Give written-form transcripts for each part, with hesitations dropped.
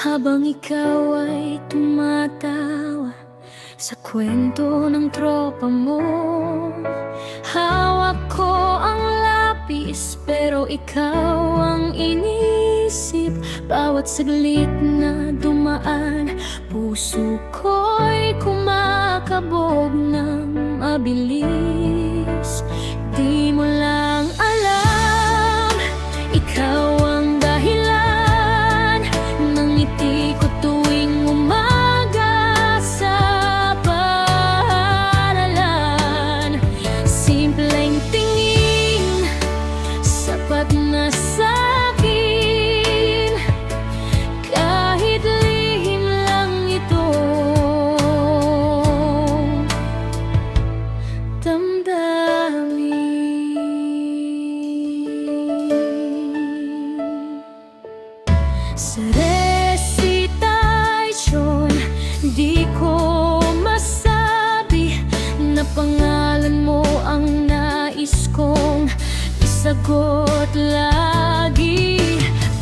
Habang ikaw ay tumatawa sa kwento ng tropa mo, hawak ko ang lapis pero ikaw ang inisip. Bawat saglit na dumaan, puso ko'y kumakabog ng mabilis. Di mo lang alam, ikaw ang dahilan ng ngiti ko tuwing umaga sa paaralan. Simpleng tingin, sapat na sa'kin, kahit lihim lang ito. Sa recitation, di ko masabi na pangalan mo ang nais kong isagot lagi.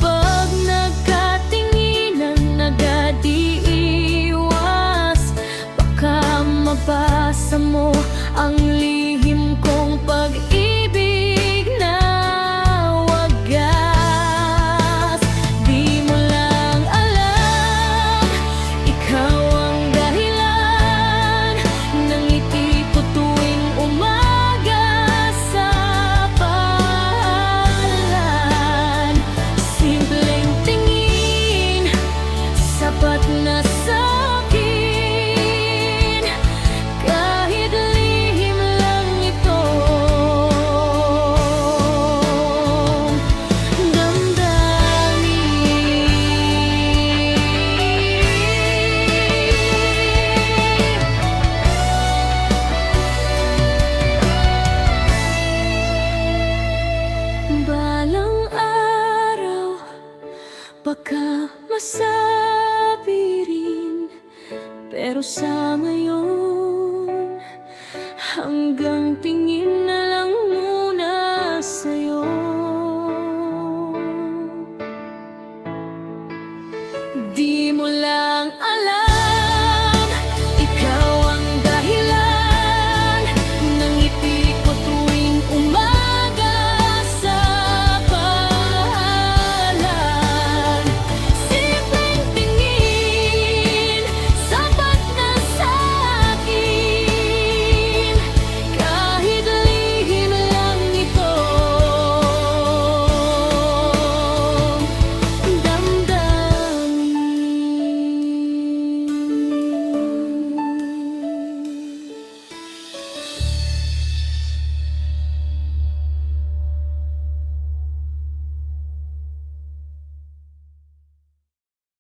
Pag nagkatinginan, nagadiiwas, baka mabasa mo ang lihim kong pag-ibig na wagas. Di mo lang alam, ikaw ang dahilan ng ngiti ko tuwing umaga sa paaralan. Simpleng tingin, sapat na sa'kin, kahit lihim lang ito. Balang araw, baka masabi rin, pero sa ngayon